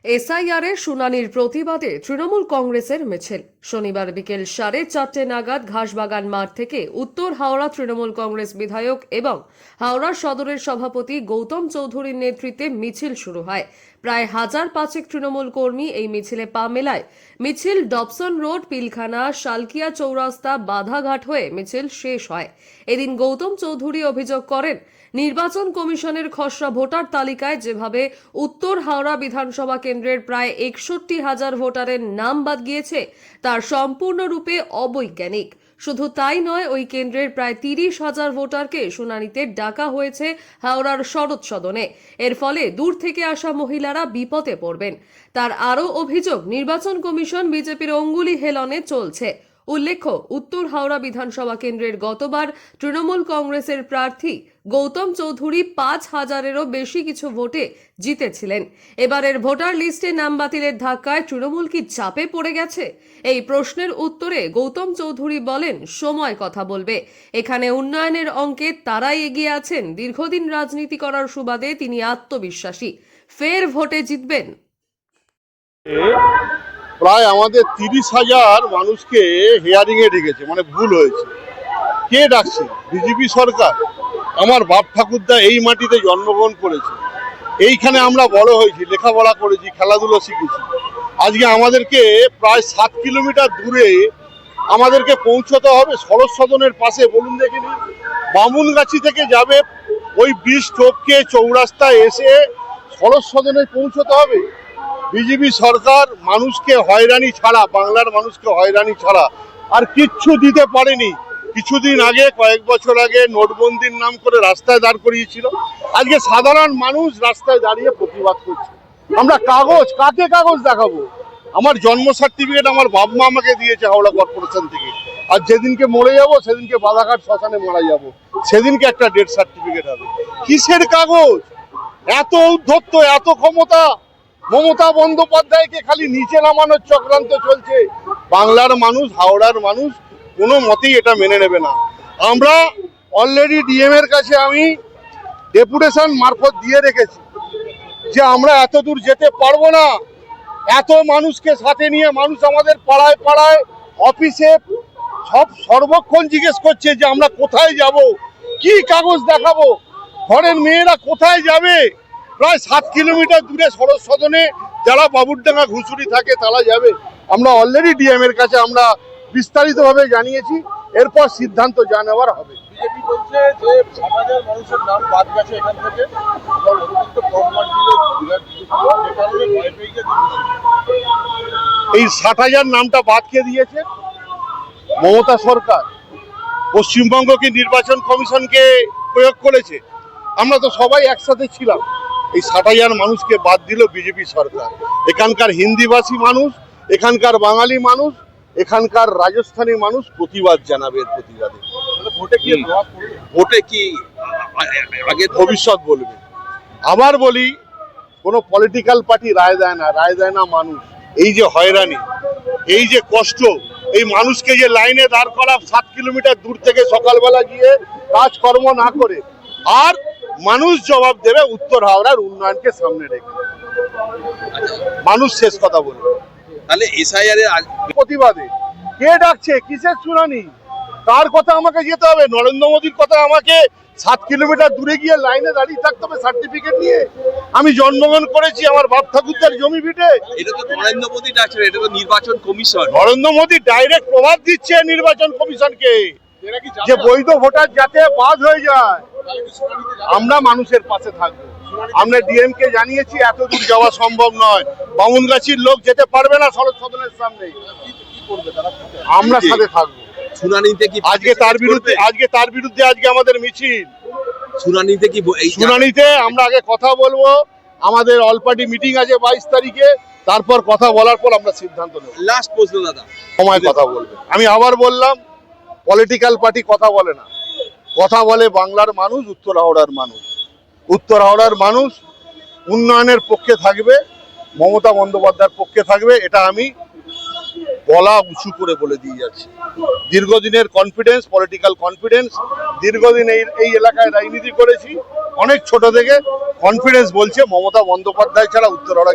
SIR এর শুনানির প্রতিবাদে তৃণমূল কংগ্রেসের মিছিল। শনিবার বিকেল 4:30 নাগাদ ঘাসবাগান মাঠ থেকে উত্তর হাওড়া তৃণমূল কংগ্রেস বিধায়ক এবং হাওড়া সদরের সভাপতি গৌতম চৌধুরীর নেতৃত্বে মিছিল শুরু হয়। প্রায় 1000 তৃণমূল কর্মী এই মিছিলে পা মেলায়। মিছিল ডবসন রোড, পিলখানা, শালকিয়া চৌরাস্তা, বাধাঘাট হয়ে মিছিল শেষ হয়। এদিন গৌতম চৌধুরী অভিযোগ করেন, নির্বাচন কমিশনের খসড়া ভোটার তালিকায় যেভাবে উত্তর হাওড়া বিধানসভা কেন্দ্রের প্রায় 61,000 ভোটারের নাম বাদ গিয়েছে তার সম্পূর্ণরূপে অবৈজ্ঞানিক। শুধু তাই নয়, ওই কেন্দ্রের প্রায় 30,000 ভোটারকে শুনানিতে ডাকা হয়েছে হাওড়ার শরৎ সদনে। এর ফলে দূর থেকে আসা মহিলারা বিপদে পড়বেন। তার আরও অভিযোগ, নির্বাচন কমিশন বিজেপির অঙ্গুলি হেলনে চলছে। উল্লেখ্য, উত্তর হাওড়া বিধানসভা কেন্দ্রের গতবার তৃণমূল কংগ্রেসের প্রার্থী গৌতম চৌধুরী 5,000-এরও বেশি কিছু ভোটে জিতেছিলেন। এবারের ভোটার লিস্টে নাম বাতিলের ধাক্কায় তৃণমূল কি চাপে পড়ে গেছে? এই প্রশ্নের উত্তরে গৌতম চৌধুরী বলেন, সময় কথা বলবে। এখানে উন্নয়নের অঙ্কে তারাই এগিয়ে আছেন। দীর্ঘদিন রাজনীতি করার সুবাদে তিনি আত্মবিশ্বাসী, ফের ভোটে জিতবেন। প্রায় আমাদের 30,000 মানুষকে হিয়ারিং এ ডেকেছে, মানে ভুল হয়েছে। কে ডাকছে? বিজেপি সরকার। আমার বাপ ঠাকুরদা এই মাটিতে জন্মগ্রহণ করেছে, এইখানে আমরা বড় হয়েছি, লেখাপড়া করেছি, খেলাধুলো শিখেছি। আজকে আমাদেরকে প্রায় 7 কিলোমিটার দূরে আমাদেরকে পৌঁছতে হবে শরৎ সদনের পাশে। বলুন দেখিনি, বামুনগাছি থেকে যাবে ওই ব্রিজ টপকে চৌরাস্তায় এসে শরৎ সদনে পৌঁছতে হবে। বিজেপি সরকার মানুষকে হয়রানি ছাড়া, বাংলার মানুষকে হয়রানি ছাড়া আর কিচ্ছু দিতে পারেনি। কিছুদিন আগে, কয়েক বছর আগে নোটবন্দির নাম করে রাস্তায় দাঁড় করিয়েছিল। আজকে সাধারণ মানুষ রাস্তায় দাঁড়িয়ে প্রতিবাদ করছে। আমরা কাগজ, কাকে কাগজ দেখাবো? আমার জন্ম সার্টিফিকেট আমার বাপ মা আমাকে দিয়েছে হাওড়া কর্পোরেশন থেকে। আর যেদিনকে মরে যাব, সেদিনকে বাধাঘাট শ্মশানে মারা যাব, সেদিনকে একটা ডেথ সার্টিফিকেট হবে। কিসের কাগজ? এত উদ্ধত্ত, এত ক্ষমতা! মমতা বন্দ্যোপাধ্যায়কে খালি নিচে নামানোর চক্রান্ত চলছে। বাংলার মানুষ, হাওড়ার মানুষ কোনো মতেই এটা মেনে নেবে না। আমরা অলরেডি ডিএম এর কাছে আমি ডেপুটেশন মারফত দিয়ে রেখেছি যে আমরা এত দূর যেতে পারবো না। এত মানুষকে সাথে নিয়ে মানুষ আমাদের পাড়ায় পাড়ায়, অফিসে সর্বক্ষণ জিজ্ঞেস করছে যে আমরা কোথায় যাব, কি কাগজ দেখাবো, ঘরের মেয়েরা কোথায় যাবে। প্রায় 7 কিলোমিটার দূরে শরৎ সদনে যারা বাবুরডাঙ্গা ঘুষুরি থাকে তারা যাবে। আমরা অলরেডি ডিএম এর কাছে আমরা বিস্তারিতভাবে জানিয়েছি, এরপর সিদ্ধান্ত জানাবার হবে। বিজেপি বলছে যে 7,000 মানুষের নাম বাদ গেছে এখান থেকে, এই 60,000 নামটা বাদ কে দিয়েছে? মমতা সরকার। পশ্চিমবঙ্গকে নির্বাচন কমিশনকে প্রয়োগ করেছে। আমরা তো সবাই একসাথে ছিলাম। এই 60,000 মানুষকে বাদ দিল বিজেপি সরকার। এখানকার হিন্দিভাষী মানুষ, এখানকার বাঙালি মানুষ, এখানকার রাজস্থানী মানুষ প্রতিবাদ জানাবে। এর প্রতিবাদে ভোটে কি আগে ভবিষ্যৎ বলবে। আবার বলি, কোনো পলিটিক্যাল পার্টি রায় দেয় না, রায় দেয় না মানুষ। এই যে হয়রানি, এই যে কষ্ট, এই মানুষকে যে লাইনে দাঁড় করা 7 কিলোমিটার দূর থেকে সকালবেলা গিয়ে কাজকর্ম না করে, আর মানুষ জবাব দেবে উত্তর হাওড়ার উন্নয়নকে সামনে রেখে। মানুষ শেষ কথা বলবে। তাহলে এসআইআর এর প্রতিবাদে কে ডাকছে? কিসের শুনানি? কার কথা আমাকে যেতে হবে? নরেন্দ্র মোদীর কথা আমাকে 7 কিলোমিটার দূরে গিয়ে লাইনে দাঁড়িয়ে থাকতে হবে সার্টিফিকেট নিয়ে? আমি জন্মগ্রহণ করেছি আমার বাপ ঠাকুরদার জমি ভিটে। এটা তো নরেন্দ্র মোদী ডাকছে, এটা তো নির্বাচন কমিশন। নরেন্দ্র মোদী ডাইরেক্ট প্রভাব দিচ্ছে নির্বাচন কমিশনকে যে বৈধ ভোটার যাতে বাদ হয়ে যায়। আমরা মানুষের পাশে থাকবো। আমরা ডিএম কে জানিয়েছি এত দূর যাওয়া সম্ভব নয়, বামুনগাছির লোক যেতে পারবে না শরৎ সদনের সামনে। আমরা সাথে থাকবো। শুনানিতে কি আজকে তার বিরুদ্ধে আজকে আমাদের মিছিল। শুনানিতে কি শুনানিতে আমরা আগে কথা বলবো। আমাদের অল পার্টি মিটিং আছে 22 তারিখে, তারপর কথা বলার পর আমরা সিদ্ধান্ত নেব। লাস্ট প্রশ্ন দাদা, সময় কথা বলবে। আমি আবার বললাম, পলিটিক্যাল পার্টি কথা বলে না, কথা বলে বাংলার মানুষ, উত্তর হাওড়ার মানুষ। উত্তর হাওড়ার মানুষ উন্নয়নের পক্ষে থাকবে, মমতা বন্দ্যোপাধ্যায়ের পক্ষে থাকবে। এটা আমি গলা উঁচু করে বলে দিয়ে যাচ্ছি। দীর্ঘদিনের কনফিডেন্স, পলিটিক্যাল কনফিডেন্স। দীর্ঘদিন এই এলাকায় রাজনীতি করেছি, অনেক ছোট থেকে কনফিডেন্স বলছে মমতা বন্দ্যোপাধ্যায় ছাড়া উত্তর হাওড়া